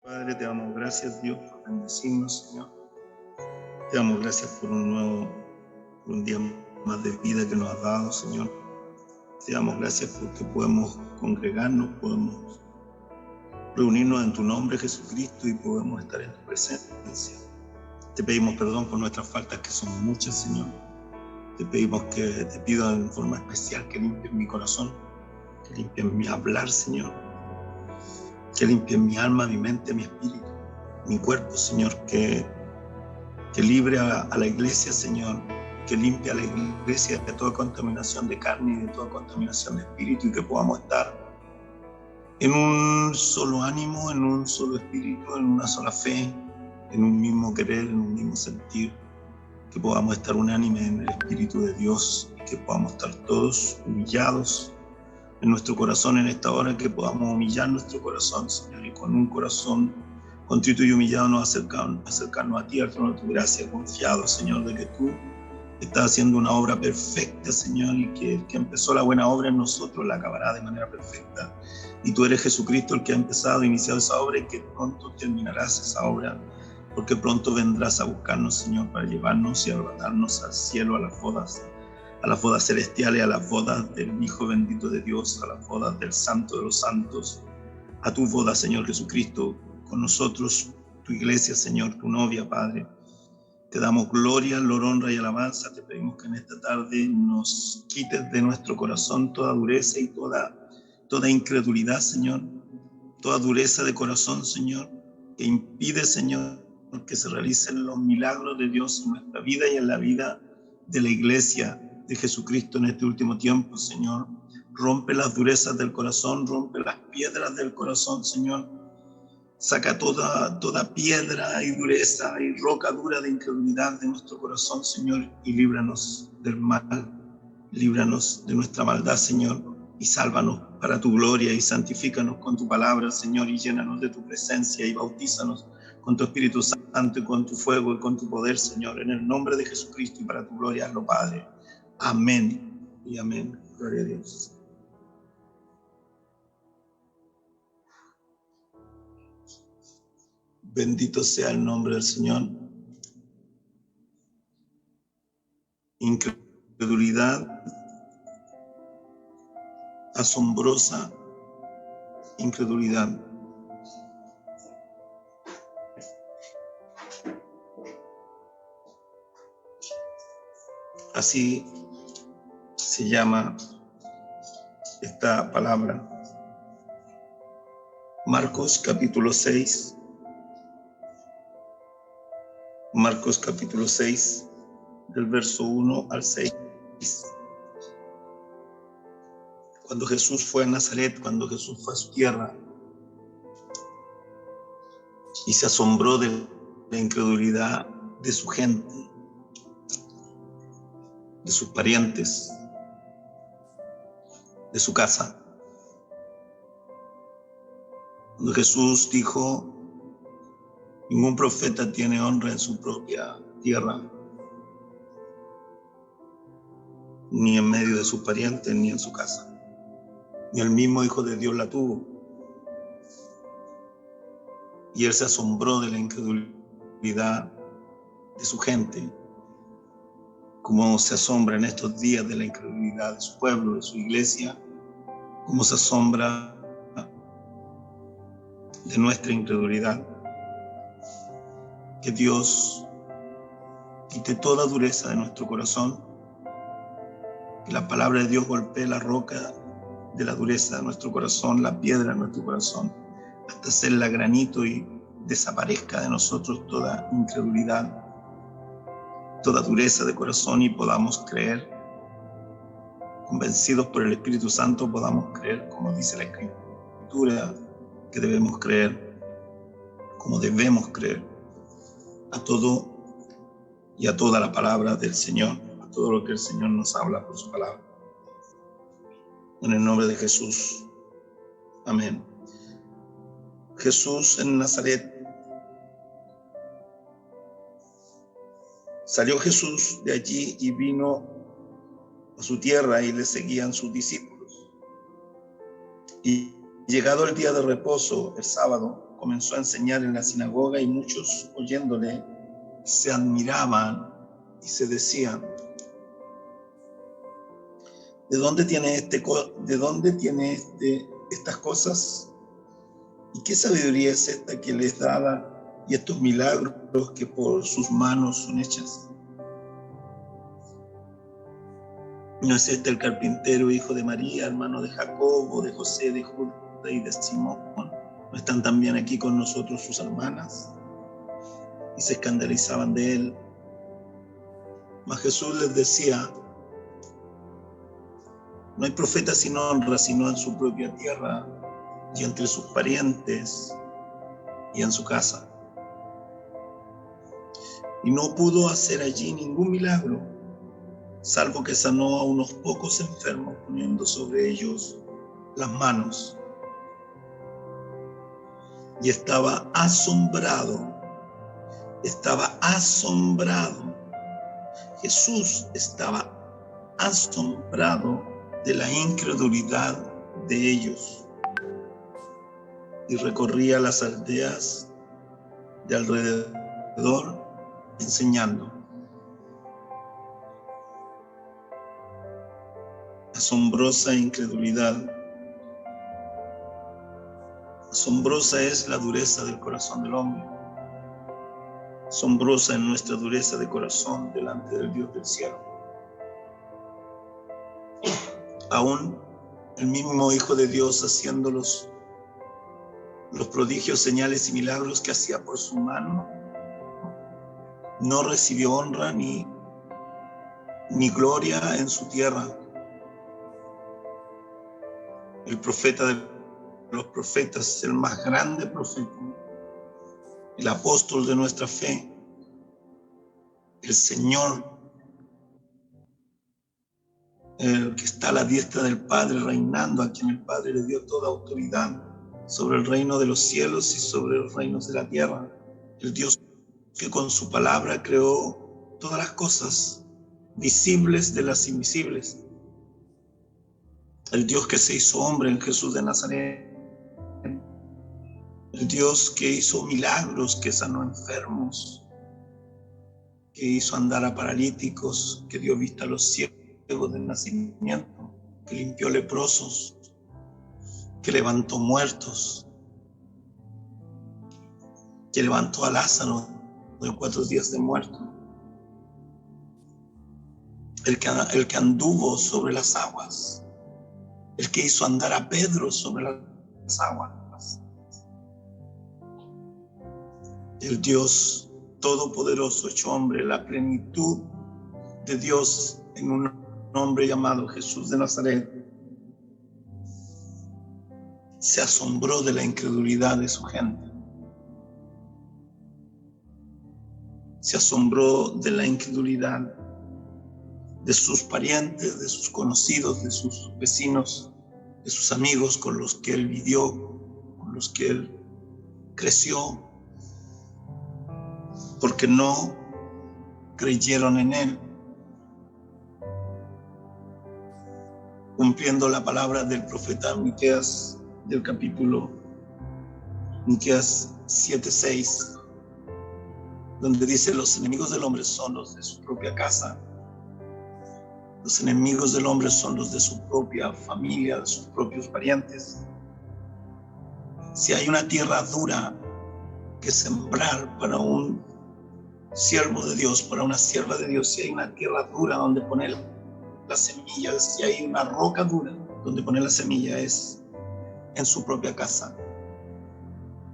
Padre, te damos gracias, Dios, por bendecirnos, Señor. Te damos gracias por un día más de vida que nos has dado, Señor. Te damos gracias porque podemos congregarnos, podemos reunirnos en tu nombre, Jesucristo, y podemos estar en tu presencia. Te pedimos perdón por nuestras faltas, que son muchas, Señor. Te pido en forma especial que limpies mi corazón, que limpies mi hablar, Señor, que limpies mi alma, mi mente, mi espíritu, mi cuerpo, Señor, que libre a la iglesia, Señor, que limpie a la iglesia de toda contaminación de carne y de toda contaminación de espíritu, y que podamos estar en un solo ánimo, en un solo espíritu, en una sola fe, en un mismo querer, en un mismo sentir, que podamos estar unánime en el Espíritu de Dios, y que podamos estar todos humillados en nuestro corazón en esta hora, que podamos humillar nuestro corazón, Señor, y con un corazón contrito y humillado nos acercarnos a ti, al trono de tu gracia, confiado, Señor, de que tú estás haciendo una obra perfecta, Señor, y que el que empezó la buena obra en nosotros la acabará de manera perfecta. Y tú eres Jesucristo el que ha empezado, iniciado esa obra, y que pronto terminarás esa obra, porque pronto vendrás a buscarnos, Señor, para llevarnos y arrebatarnos al cielo, a las bodas celestiales, a las bodas del Hijo bendito de Dios, a las bodas del Santo de los Santos, a tu boda, Señor Jesucristo, con nosotros, tu iglesia, Señor, tu novia, Padre. Te damos gloria, honra y alabanza. Te pedimos que en esta tarde nos quites de nuestro corazón toda dureza y toda incredulidad, Señor, toda dureza de corazón, Señor, que impide, Señor, que se realicen los milagros de Dios en nuestra vida y en la vida de la iglesia de Jesucristo en este último tiempo, Señor. Rompe las durezas del corazón, rompe las piedras del corazón, Señor. Saca toda piedra y dureza y roca dura de incredulidad de nuestro corazón, Señor, y líbranos del mal, líbranos de nuestra maldad, Señor, y sálvanos para tu gloria, y santifícanos con tu palabra, Señor, y llénanos de tu presencia, y bautízanos con tu Espíritu Santo, y con tu fuego, y con tu poder, Señor, en el nombre de Jesucristo, y para tu gloria, hazlo, Padre. Amén y amén. Gloria a Dios. Bendito sea el nombre del Señor. Incredulidad, asombrosa incredulidad. Así se llama esta palabra. Marcos capítulo 6. Marcos capítulo 6, del verso 1 al 6. Cuando Jesús fue a Nazaret, cuando Jesús fue a su tierra, y se asombró de la incredulidad de su gente, de sus parientes, de su casa. Cuando Jesús dijo: ningún profeta tiene honra en su propia tierra, ni en medio de sus parientes, ni en su casa. Ni el mismo Hijo de Dios la tuvo. Y él se asombró de la incredulidad de su gente, como se asombra en estos días de la incredulidad de su pueblo, de su iglesia, como se asombra de nuestra incredulidad. Que Dios quite toda dureza de nuestro corazón, que la palabra de Dios golpee la roca de la dureza de nuestro corazón, la piedra de nuestro corazón, hasta hacerla granito y desaparezca de nosotros toda incredulidad, toda dureza de corazón, y podamos creer, convencidos por el Espíritu Santo, podamos creer como dice la Escritura que debemos creer, como debemos creer a todo y a toda la palabra del Señor, a todo lo que el Señor nos habla por su palabra. En el nombre de Jesús. Amén. Jesús en Nazaret. Salió Jesús de allí y vino a su tierra, y le seguían sus discípulos. Y llegado el día de reposo, el sábado, comenzó a enseñar en la sinagoga y muchos oyéndole se admiraban y se decían: ¿de dónde tiene estas cosas? ¿Y qué sabiduría es esta que les daba y estos milagros que por sus manos son hechas? ¿No es este el carpintero, hijo de María, hermano de Jacobo, de José, de Judas y de Simón? ¿No están también aquí con nosotros sus hermanas? Y se escandalizaban de él. Mas Jesús les decía: no hay profeta sin honra, sino en su propia tierra y entre sus parientes y en su casa. Y no pudo hacer allí ningún milagro, salvo que sanó a unos pocos enfermos poniendo sobre ellos las manos. Y estaba asombrado. Jesús estaba asombrado de la incredulidad de ellos. Y recorría las aldeas de alrededor enseñando. Asombrosa incredulidad. Asombrosa es la dureza del corazón del hombre. Asombrosa es nuestra dureza de corazón delante del Dios del cielo. Aún el mismo Hijo de Dios, haciendo los prodigios, señales y milagros que hacía por su mano, no recibió honra ni gloria en su tierra. El profeta de los profetas, el más grande profeta, el apóstol de nuestra fe, el Señor, el que está a la diestra del Padre, reinando, a quien el Padre le dio toda autoridad sobre el reino de los cielos y sobre los reinos de la tierra. El Dios que con su palabra creó todas las cosas, visibles de las invisibles. El Dios que se hizo hombre en Jesús de Nazaret. El Dios que hizo milagros, que sanó enfermos, que hizo andar a paralíticos, que dio vista a los ciegos del nacimiento, que limpió leprosos, que levantó muertos, que levantó a Lázaro de 4 días de muerto, el que anduvo sobre las aguas, el que hizo andar a Pedro sobre las aguas, el Dios todopoderoso hecho hombre, la plenitud de Dios en un hombre llamado Jesús de Nazaret, se asombró de la incredulidad de su gente. Se asombró de la incredulidad de sus parientes, de sus conocidos, de sus vecinos, de sus amigos con los que él vivió, con los que él creció, porque no creyeron en él, cumpliendo la palabra del profeta Miqueas, del capítulo Miqueas 7:6, donde dice: los enemigos del hombre son los de su propia casa, los enemigos del hombre son los de su propia familia, de sus propios parientes. Si hay una tierra dura que sembrar para un siervo de Dios, para una sierva de Dios, si hay una tierra dura donde poner las semillas, si hay una roca dura donde poner la semilla, es en su propia casa,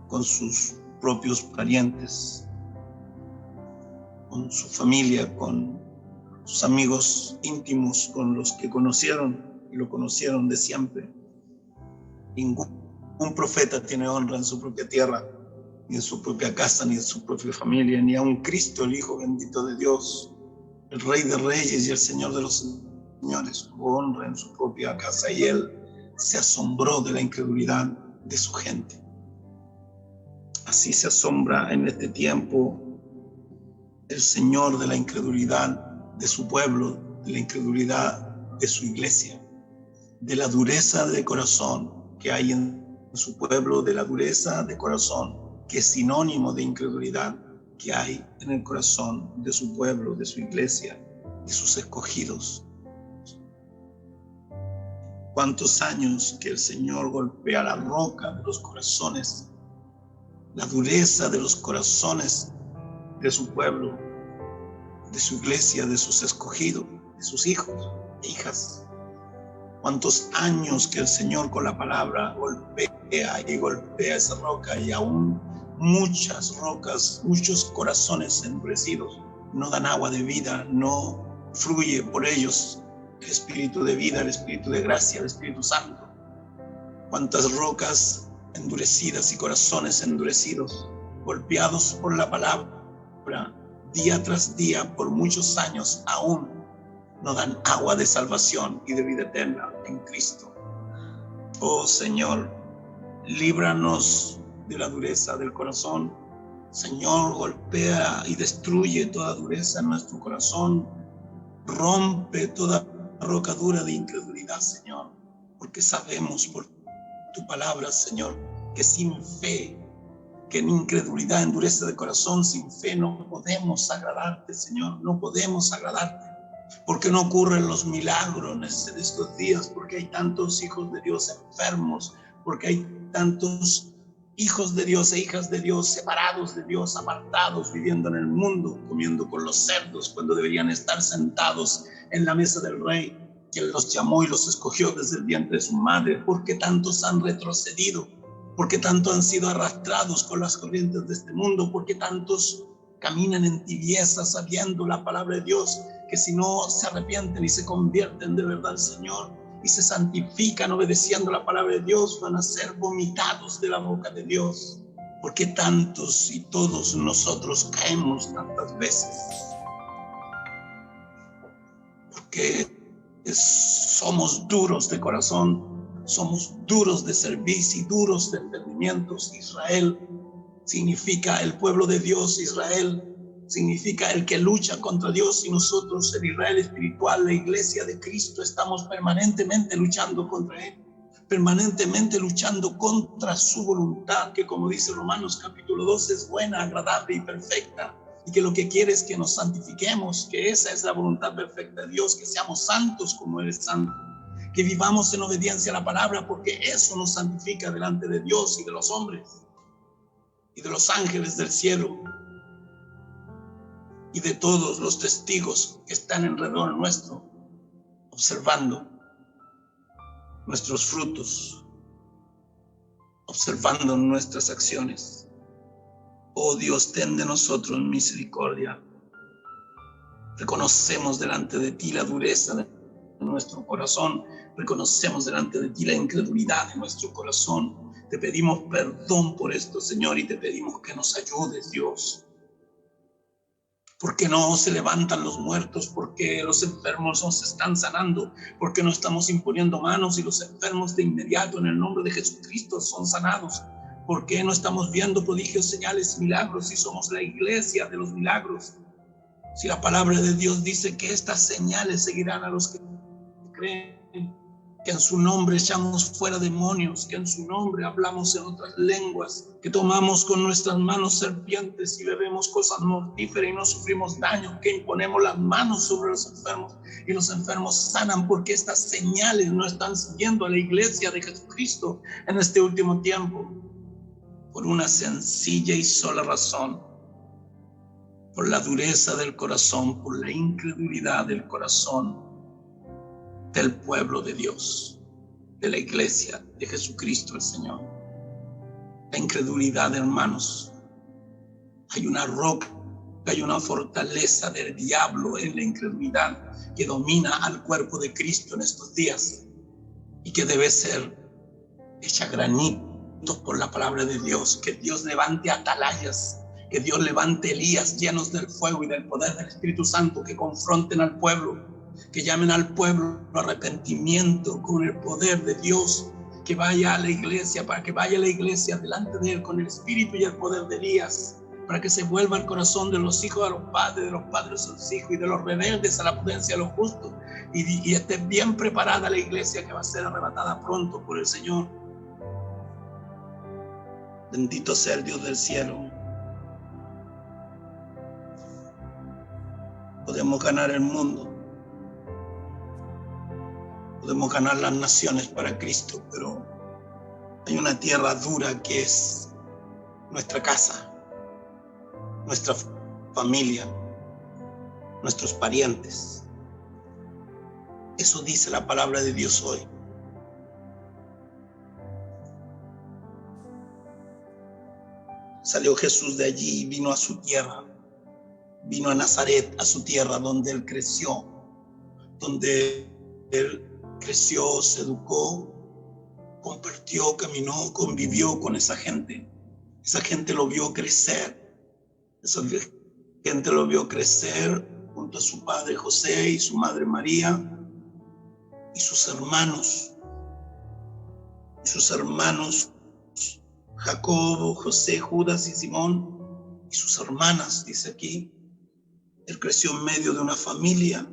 con sus propios parientes, con su familia, con sus amigos íntimos, con los que conocieron y lo conocieron de siempre. Ningún profeta tiene honra en su propia tierra, ni en su propia casa, ni en su propia familia, ni aun Cristo, el Hijo bendito de Dios, el Rey de Reyes y el Señor de los Señores, tuvo honra en su propia casa, y él se asombró de la incredulidad de su gente. Así se asombra en este tiempo el Señor de la incredulidad de su pueblo, de la incredulidad de su iglesia, de la dureza de corazón que hay en su pueblo de la dureza de corazón, que es sinónimo de incredulidad que hay en el corazón de su pueblo, de su iglesia, de sus escogidos. Cuántos años que el Señor golpea la roca de los corazones, la dureza de los corazones de su pueblo, de su iglesia, de sus escogidos, de sus hijos e hijas. Cuántos años que el Señor con la palabra golpea y golpea esa roca, y aún muchas rocas, muchos corazones endurecidos no dan agua de vida, no fluye por ellos el espíritu de vida, el espíritu de gracia, el Espíritu Santo. Cuántas rocas endurecidas y corazones endurecidos, golpeados por la palabra, día tras día, por muchos años, aún no dan agua de salvación y de vida eterna en Cristo. Oh Señor, líbranos de la dureza del corazón. Señor, golpea y destruye toda dureza en nuestro corazón. Rompe toda roca dura de incredulidad, Señor, porque sabemos por tu palabra, Señor, que sin fe, que en incredulidad, en dureza de corazón, sin fe no podemos agradarte, Señor, no podemos agradarte. Porque no ocurren los milagros de estos días, porque hay tantos hijos de Dios enfermos, porque hay tantos hijos de Dios e hijas de Dios separados de Dios, apartados, viviendo en el mundo, comiendo con los cerdos, cuando deberían estar sentados en la mesa del Rey, quien los llamó y los escogió desde el vientre de su madre. Porque tantos han retrocedido, porque tanto han sido arrastrados con las corrientes de este mundo, porque tantos caminan en tibieza sabiendo la palabra de Dios, que si no se arrepienten y se convierten de verdad al Señor y se santifican obedeciendo la palabra de Dios, van a ser vomitados de la boca de Dios. Porque tantos y todos nosotros caemos tantas veces, porque somos duros de corazón, somos duros de servicio y duros de entendimientos. Israel significa el pueblo de Dios. Israel significa el que lucha contra Dios, y nosotros, el Israel espiritual, la iglesia de Cristo, estamos permanentemente luchando contra Él, permanentemente luchando contra su voluntad, que, como dice Romanos capítulo 12, es buena, agradable y perfecta, y que lo que quiere es que nos santifiquemos, que esa es la voluntad perfecta de Dios, que seamos santos como Él es santo, que vivamos en obediencia a la palabra, porque eso nos santifica delante de Dios y de los hombres y de los ángeles del cielo y de todos los testigos que están alrededor nuestro, observando nuestros frutos, observando nuestras acciones. Oh Dios, ten de nosotros misericordia. Reconocemos delante de ti la dureza de nuestro corazón, reconocemos delante de ti la incredulidad de nuestro corazón. Te pedimos perdón por esto, Señor, y te pedimos que nos ayudes, Dios. ¿Por qué no se levantan los muertos? ¿Por qué los enfermos no se están sanando? ¿Por qué no estamos imponiendo manos y los enfermos de inmediato en el nombre de Jesucristo son sanados? ¿Por qué no estamos viendo prodigios, señales y milagros si somos la iglesia de los milagros? Si la palabra de Dios dice que estas señales seguirán a los que creen, que en su nombre echamos fuera demonios, que en su nombre hablamos en otras lenguas, que tomamos con nuestras manos serpientes y bebemos cosas mortíferas y no sufrimos daño, que imponemos las manos sobre los enfermos y los enfermos sanan, porque estas señales no están siguiendo a la iglesia de Jesucristo en este último tiempo, por una sencilla y sola razón: por la dureza del corazón, por la incredulidad del corazón del pueblo de Dios, de la iglesia de Jesucristo el Señor. La incredulidad, hermanos, hay una roca, hay una fortaleza del diablo en la incredulidad que domina al cuerpo de Cristo en estos días y que debe ser hecha granitos por la palabra de Dios. Que Dios levante atalayas, que Dios levante Elías llenos del fuego y del poder del Espíritu Santo, que confronten al pueblo, que llamen al pueblo a arrepentimiento con el poder de Dios, que vaya a la iglesia, para que vaya a la iglesia delante de Él con el espíritu y el poder de Elías, para que se vuelva el corazón de los hijos a los padres, de los padres a los hijos y de los rebeldes a la prudencia a los justos, y esté bien preparada la iglesia que va a ser arrebatada pronto por el Señor. Bendito sea el Dios del cielo. Podemos ganar el mundo, podemos ganar las naciones para Cristo, pero hay una tierra dura que es nuestra casa, nuestra familia, nuestros parientes. Eso dice la palabra de Dios hoy. Salió Jesús de allí y vino a su tierra, vino a Nazaret, a su tierra donde él creció, se educó, compartió, caminó, convivió con esa gente. Esa gente lo vio crecer, esa gente lo vio crecer junto a su padre José y su madre María y sus hermanos Jacobo, José, Judas y Simón y sus hermanas, dice aquí. Él creció en medio de una familia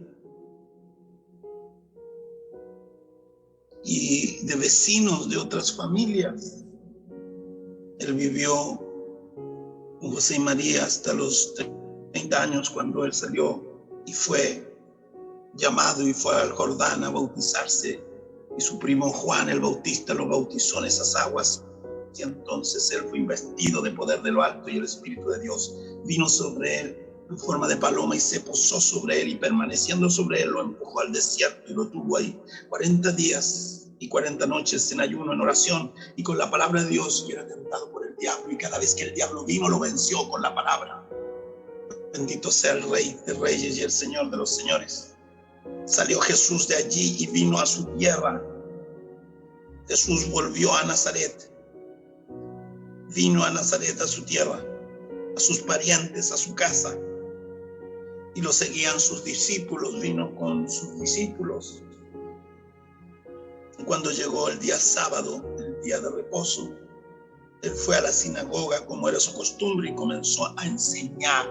y de vecinos de otras familias. Él vivió con José y María hasta los 30 años cuando él salió y fue llamado y fue al Jordán a bautizarse. Y su primo Juan el Bautista lo bautizó en esas aguas. Y entonces él fue investido de poder de lo alto y el Espíritu de Dios vino sobre él en forma de paloma y se posó sobre él, y permaneciendo sobre él lo empujó al desierto y lo tuvo ahí 40 días y 40 noches en ayuno, en oración y con la palabra de Dios, y era tentado por el diablo, y cada vez que el diablo vino lo venció con la palabra. Bendito sea el Rey de Reyes y el Señor de los Señores. Salió Jesús de allí y vino a su tierra. Jesús volvió a Nazaret. Vino a Nazaret, a su tierra, a sus parientes, a su casa. Y lo seguían sus discípulos, vino con sus discípulos. Y cuando llegó el día sábado, el día de reposo, él fue a la sinagoga como era su costumbre y comenzó a enseñar.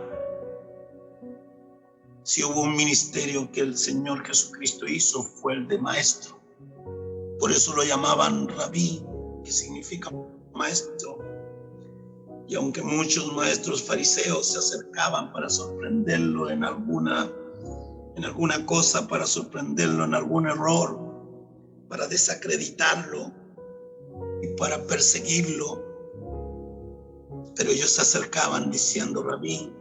Si hubo un ministerio que el Señor Jesucristo hizo, fue el de maestro. Por eso lo llamaban rabí, que significa maestro. Y aunque muchos maestros fariseos se acercaban para sorprenderlo en alguna cosa, para sorprenderlo en algún error, para desacreditarlo y para perseguirlo, pero ellos se acercaban diciendo rabí.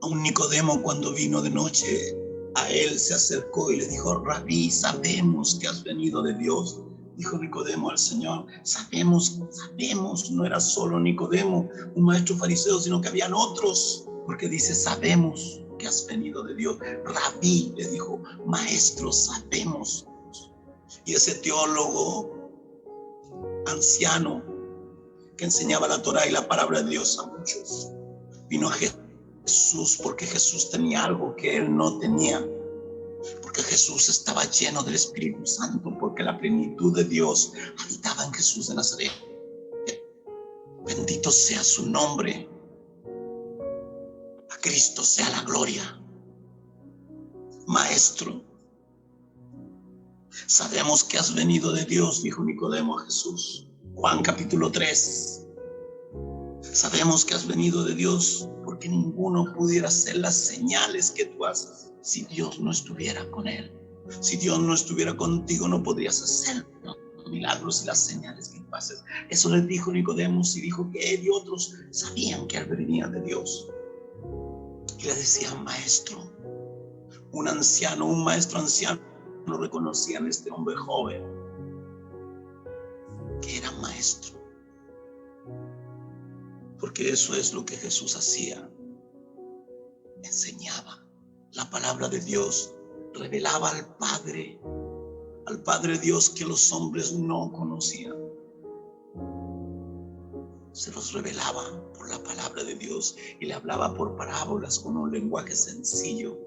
A un Nicodemo, cuando vino de noche, a él se acercó y le dijo: rabí, sabemos que has venido de Dios. Dijo Nicodemo al Señor: sabemos, no era solo Nicodemo, un maestro fariseo, sino que habían otros, porque dice: sabemos que has venido de Dios. Rabí le dijo: maestro, sabemos. Y ese teólogo anciano que enseñaba la Torá y la palabra de Dios a muchos, vino a Jesús porque Jesús tenía algo que él no tenía. Porque Jesús estaba lleno del Espíritu Santo, porque la plenitud de Dios habitaba en Jesús de Nazaret. Bendito sea su nombre. A Cristo sea la gloria. Maestro, sabemos que has venido de Dios, dijo Nicodemo a Jesús. Juan capítulo 3. Sabemos que has venido de Dios, porque ninguno pudiera hacer las señales que tú haces si Dios no estuviera con él. Si Dios no estuviera contigo, no podrías hacer los milagros y las señales que tú haces. Eso les dijo Nicodemo, y dijo que él y otros sabían que él venía de Dios. Y le decían maestro. Un maestro anciano, no reconocían a este hombre joven que era maestro. Porque eso es lo que Jesús hacía. Enseñaba la palabra de Dios, revelaba al Padre Dios que los hombres no conocían. Se los revelaba por la palabra de Dios y le hablaba por parábolas con un lenguaje sencillo,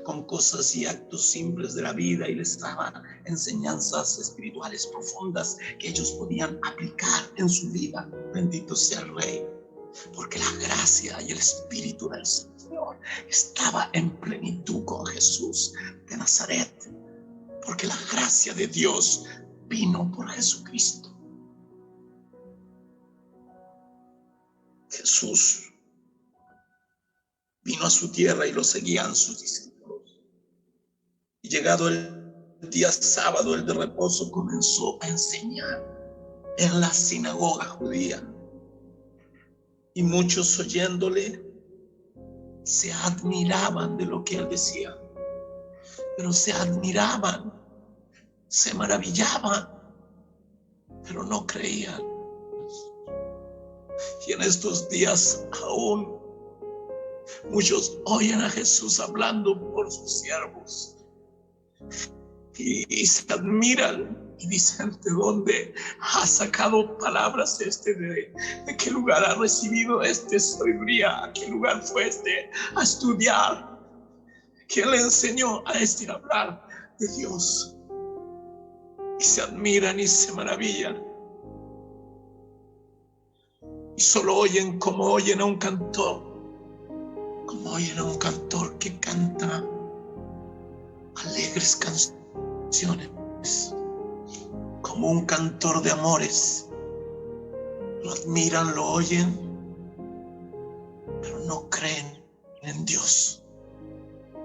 con cosas y actos simples de la vida, y les daba enseñanzas espirituales profundas que ellos podían aplicar en su vida. Bendito sea el Rey. Porque la gracia y el Espíritu del Señor estaba en plenitud con Jesús de Nazaret. Porque la gracia de Dios vino por Jesucristo. Jesús vino a su tierra y lo seguían sus discípulos. Y llegado el día sábado, el de reposo, comenzó a enseñar en la sinagoga judía. Y muchos oyéndole se admiraban de lo que él decía. Pero se admiraban, se maravillaban, pero no creían. Y en estos días aún muchos oyen a Jesús hablando por sus siervos y se admiran y dicen: ¿de dónde ha sacado palabras de qué lugar ha recibido sabiduría? ¿A qué lugar fue a estudiar? ¿Quién le enseñó a a hablar de Dios? Y se admiran y se maravillan. Y solo oyen como oyen a un cantor, que canta alegres canciones, como un cantor de amores. Lo admiran, lo oyen, pero no creen en Dios.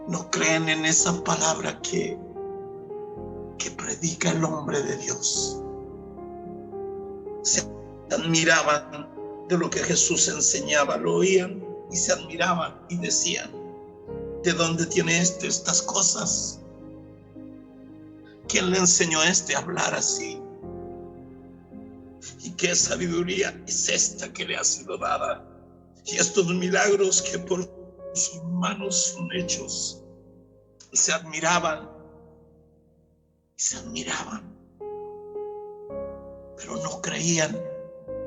No creen en esa palabra que predica el hombre de Dios. Se admiraban de lo que Jesús enseñaba, lo oían y se admiraban y decían: ¿de dónde tiene estas cosas? ¿Quién le enseñó a hablar así? ¿Y qué sabiduría es esta que le ha sido dada? Y estos milagros que por sus manos son hechos. Y se admiraban, pero no creían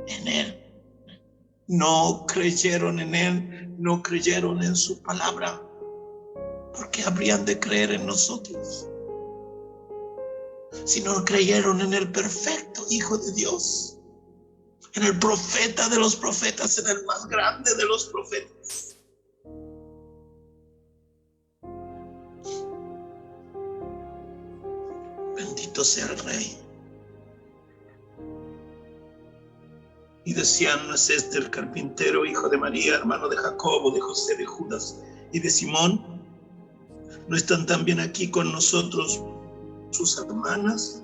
en él. No creyeron en él, no creyeron en su palabra. ¿Por qué habrían de creer en nosotros si no creyeron en el perfecto Hijo de Dios, en el profeta de los profetas, en el más grande de los profetas? Bendito sea el Rey. Y decían: ¿no es el carpintero, hijo de María, hermano de Jacobo, de José, de Judas y de Simón? ¿No están también aquí con nosotros sus hermanas?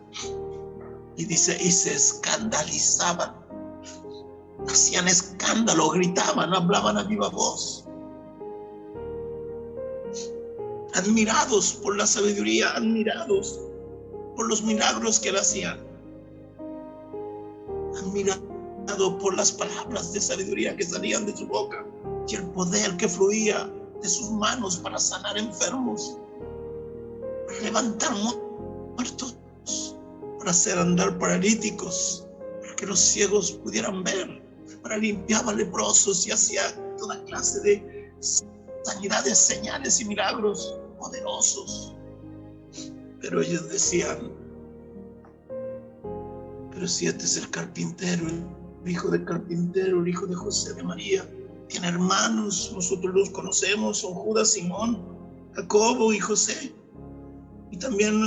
Y dice: y se escandalizaban, hacían escándalo, gritaban, hablaban a viva voz, admirados por la sabiduría, admirados por los milagros que él hacía, admirados por las palabras de sabiduría que salían de su boca y el poder que fluía de sus manos para sanar enfermos, para levantar muertos, para hacer andar paralíticos, para que los ciegos pudieran ver, para limpiar a leprosos y hacía toda clase de sanidades, señales y milagros poderosos. Pero ellos decían: pero si este es el carpintero, el hijo del carpintero, el hijo de José, de María, tiene hermanos, nosotros los conocemos, son Judas, Simón, Jacobo y José, y también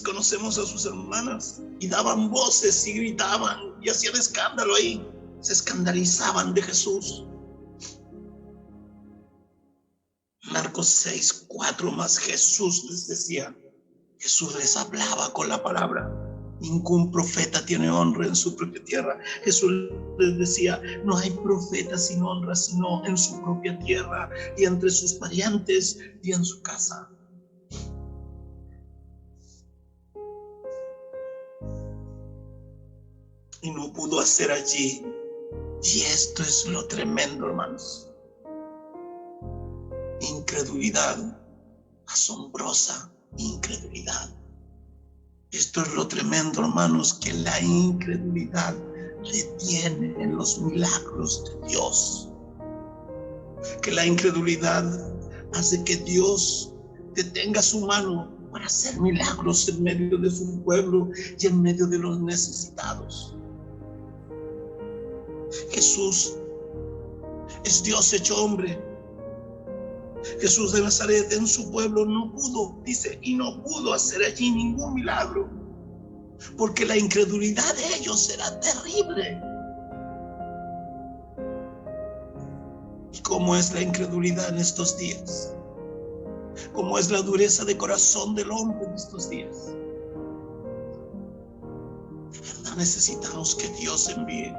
conocemos a sus hermanas. Y daban voces y gritaban y hacían escándalo ahí, se escandalizaban de Jesús. Marcos 6:4 más Jesús les decía, Jesús les hablaba con la palabra: ningún profeta tiene honra en su propia tierra. Jesús les decía: no hay profeta sin honra sino en su propia tierra y entre sus parientes y en su casa. Y no pudo hacer allí. Y esto es lo tremendo, hermanos. Incredulidad, asombrosa incredulidad. Esto es lo tremendo, hermanos, que la incredulidad retiene en los milagros de Dios. Que la incredulidad hace que Dios detenga su mano para hacer milagros en medio de su pueblo y en medio de los necesitados. Jesús es Dios hecho hombre. Jesús de Nazaret en su pueblo no pudo, dice, y no pudo hacer allí ningún milagro, porque la incredulidad de ellos era terrible. ¿Y cómo es la incredulidad en estos días? ¿Cómo es la dureza de corazón del hombre en estos días? De verdad necesitamos que Dios envíe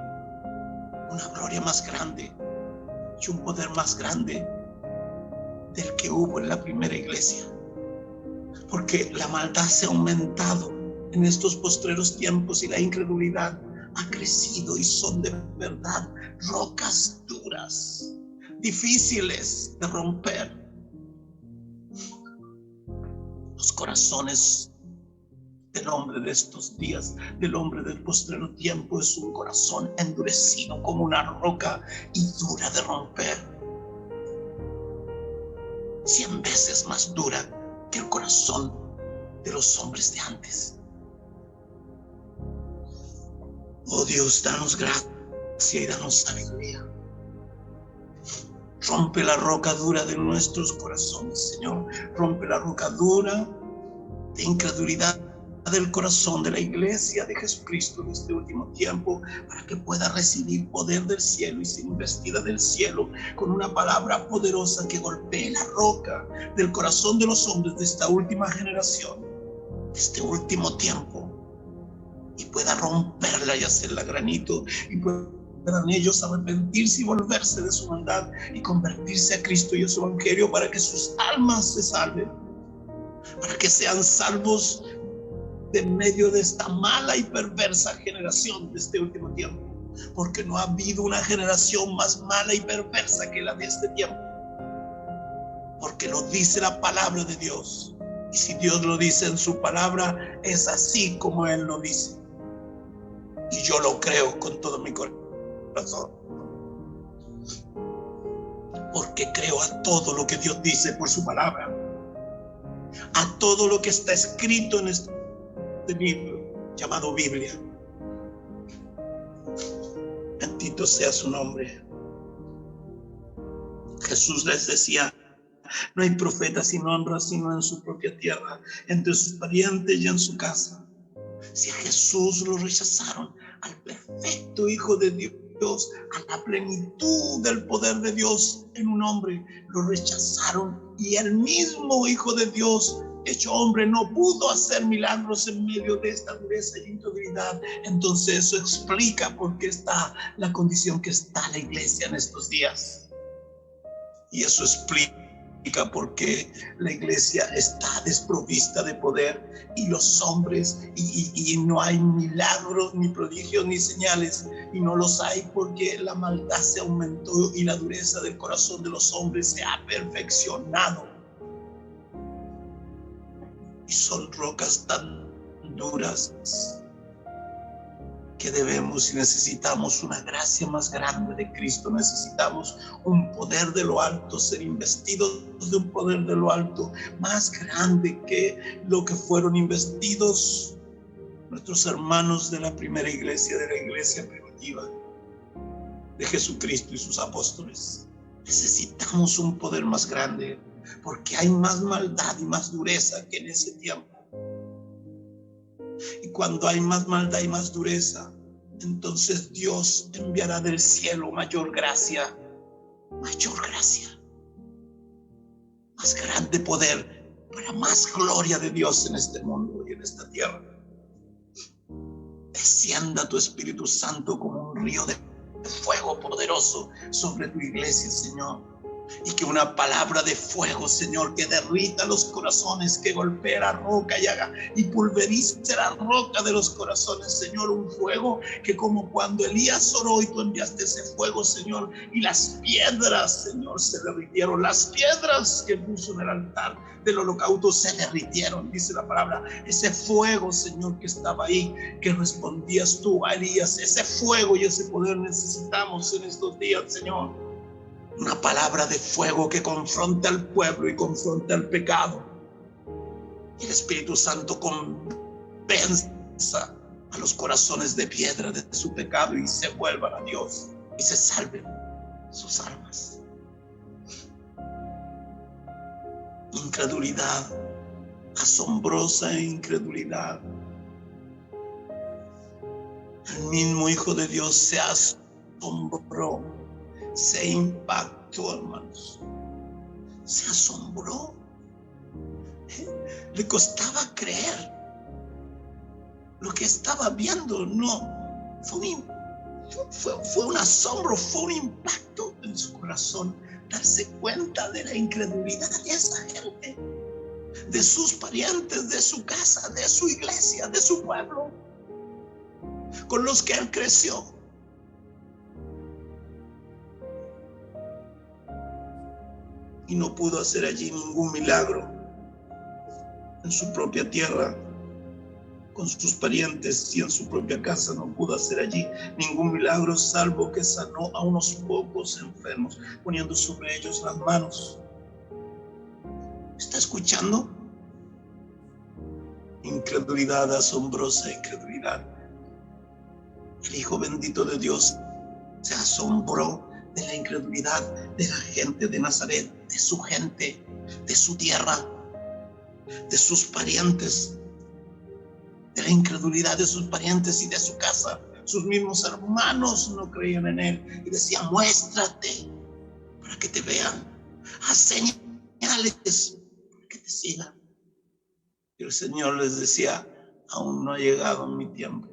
una gloria más grande y un poder más grande del que hubo en la primera iglesia. Porque la maldad se ha aumentado en estos postreros tiempos y la incredulidad ha crecido, y son de verdad rocas duras, difíciles de romper. Los corazones del hombre de estos días, del hombre del postrero tiempo, es un corazón endurecido como una roca y dura de romper. 100 veces más dura que el corazón de los hombres de antes. Oh Dios, danos gracia y danos sabiduría. Rompe la roca dura de nuestros corazones, Señor. Rompe la roca dura de incredulidad del corazón de la iglesia de Jesucristo en este último tiempo, para que pueda recibir poder del cielo y ser investida del cielo con una palabra poderosa que golpee la roca del corazón de los hombres de esta última generación, de este último tiempo, y pueda romperla y hacerla granito, y puedan ellos arrepentirse y volverse de su maldad y convertirse a Cristo y a su evangelio, para que sus almas se salven, para que sean salvos de medio de esta mala y perversa generación de este último tiempo, porque no ha habido una generación más mala y perversa que la de este tiempo, porque lo dice la palabra de Dios, y si Dios lo dice en su palabra, es así como Él lo dice, y yo lo creo con todo mi corazón, porque creo a todo lo que Dios dice por su palabra, a todo lo que está escrito en este libro llamado Biblia. Bendito sea su nombre. Jesús les decía: no hay profeta sin honra sino en su propia tierra, entre sus parientes y en su casa. Si a Jesús lo rechazaron, al perfecto Hijo de Dios, a la plenitud del poder de Dios en un hombre, lo rechazaron, y el mismo Hijo de Dios hecho hombre no pudo hacer milagros en medio de esta dureza y incredulidad. Entonces eso explica por qué está la condición que está la iglesia en estos días, y eso explica por qué la iglesia está desprovista de poder, y los hombres y no hay milagros ni prodigios ni señales, y no los hay porque la maldad se aumentó y la dureza del corazón de los hombres se ha perfeccionado. Y son rocas tan duras que debemos y necesitamos una gracia más grande de Cristo. Necesitamos un poder de lo alto, ser investidos de un poder de lo alto más grande que lo que fueron investidos nuestros hermanos de la primera iglesia, de la iglesia primitiva de Jesucristo y sus apóstoles. Necesitamos un poder más grande, porque hay más maldad y más dureza que en ese tiempo. Y cuando hay más maldad y más dureza, entonces Dios enviará del cielo mayor gracia, más grande poder, para más gloria de Dios en este mundo y en esta tierra. Descienda tu Espíritu Santo como un río de fuego poderoso sobre tu iglesia, Señor. Y que una palabra de fuego, Señor, que derrita los corazones, que golpee la roca y haga y pulverice la roca de los corazones, Señor. Un fuego que, como cuando Elías oró y tú enviaste ese fuego, Señor, y las piedras, Señor, se derritieron. Las piedras que puso en el altar del holocausto se derritieron, dice la palabra. Ese fuego, Señor, que estaba ahí, que respondías tú a Elías, ese fuego y ese poder necesitamos en estos días, Señor. Una palabra de fuego que confronte al pueblo y confronte al pecado. Y el Espíritu Santo convenza a los corazones de piedra de su pecado y se vuelvan a Dios y se salven sus almas. Incredulidad, asombrosa incredulidad. El mismo Hijo de Dios se asombró, se impactó impactó, hermanos. Se asombró. Le costaba creer lo que estaba viendo. No, fue un asombro, fue un impacto en su corazón darse cuenta de la incredulidad de esa gente, de sus parientes, de su casa, de su iglesia, de su pueblo, con los que él creció. Y no pudo hacer allí ningún milagro en su propia tierra, con sus parientes, y en su propia casa no pudo hacer allí ningún milagro, salvo que sanó a unos pocos enfermos, poniendo sobre ellos las manos. ¿Está escuchando? Incredulidad, asombrosa incredulidad. El Hijo bendito de Dios se asombró de la incredulidad de la gente de Nazaret, de su gente, de su tierra, de sus parientes, de la incredulidad de sus parientes y de su casa. Sus mismos hermanos no creían en él y decían: muéstrate para que te vean, haz señales para que te sigan. Y el Señor les decía: aún no ha llegado mi tiempo.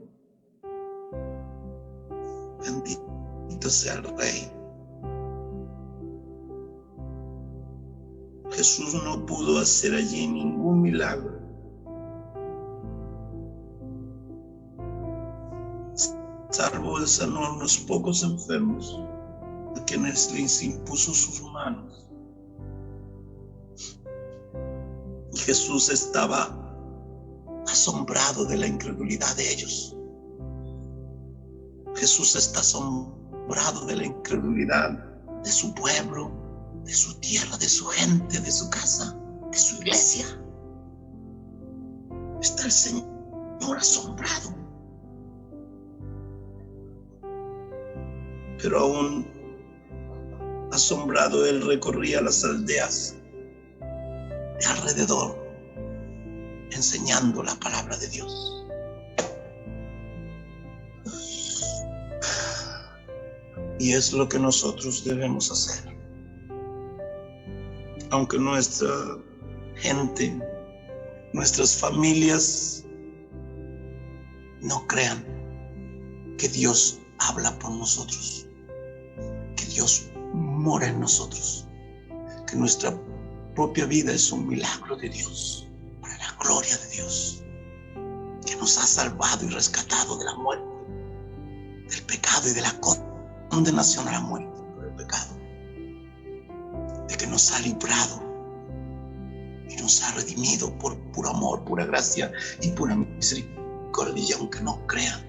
Bendito sea el Rey. Jesús no pudo hacer allí ningún milagro, salvo de sanar a unos pocos enfermos, a quienes les impuso sus manos. Y Jesús estaba asombrado de la incredulidad de ellos. Jesús está asombrado de la incredulidad de su pueblo, de su tierra, de su gente, de su casa, de su iglesia. Está el Señor asombrado. Pero aún asombrado, él recorría las aldeas de alrededor, enseñando la palabra de Dios. Y es lo que nosotros debemos hacer. Aunque nuestra gente, nuestras familias no crean que Dios habla por nosotros, que Dios mora en nosotros, que nuestra propia vida es un milagro de Dios, para la gloria de Dios, que nos ha salvado y rescatado de la muerte, del pecado y de la condenación a la muerte por el pecado, de que nos ha librado y nos ha redimido por puro amor, pura gracia y pura misericordia. Y aunque no crean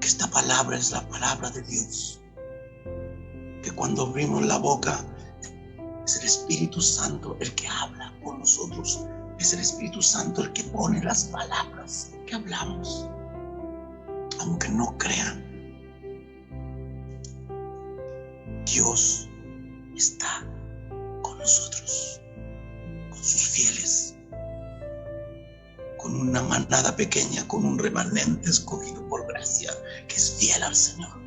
que esta palabra es la palabra de Dios, que cuando abrimos la boca es el Espíritu Santo el que habla por nosotros, es el Espíritu Santo el que pone las palabras que hablamos. Aunque no crean, Dios está con nosotros, con sus fieles, con una manada pequeña, con un remanente escogido por gracia, que es fiel al Señor.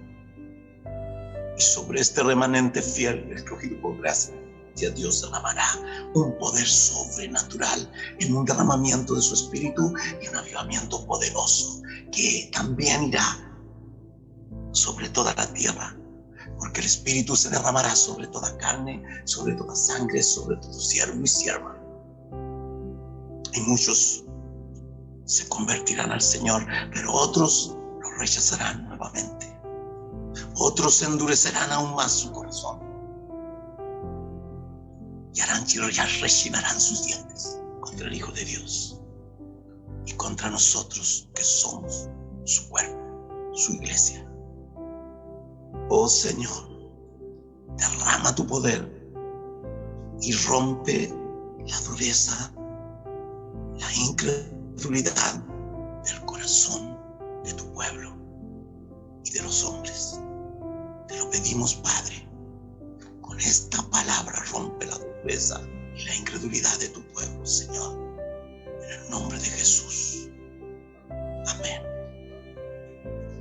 Y sobre este remanente fiel, escogido por gracia, Dios derramará un poder sobrenatural en un derramamiento de su Espíritu y un avivamiento poderoso que también irá sobre toda la tierra, porque el Espíritu se derramará sobre toda carne, sobre toda sangre, sobre todo siervo y sierva. Y muchos se convertirán al Señor, pero otros lo rechazarán nuevamente. Otros endurecerán aún más su corazón y harán chillar, rechinarán sus dientes contra el Hijo de Dios y contra nosotros que somos su cuerpo, su iglesia. Oh Señor, derrama tu poder y rompe la dureza, la incredulidad del corazón de tu pueblo y de los hombres. Te lo pedimos, Padre. Con esta palabra rompe la dureza y la incredulidad de tu pueblo, Señor. En el nombre de Jesús. Amén.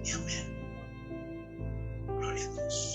Y amén. Gloria a Dios.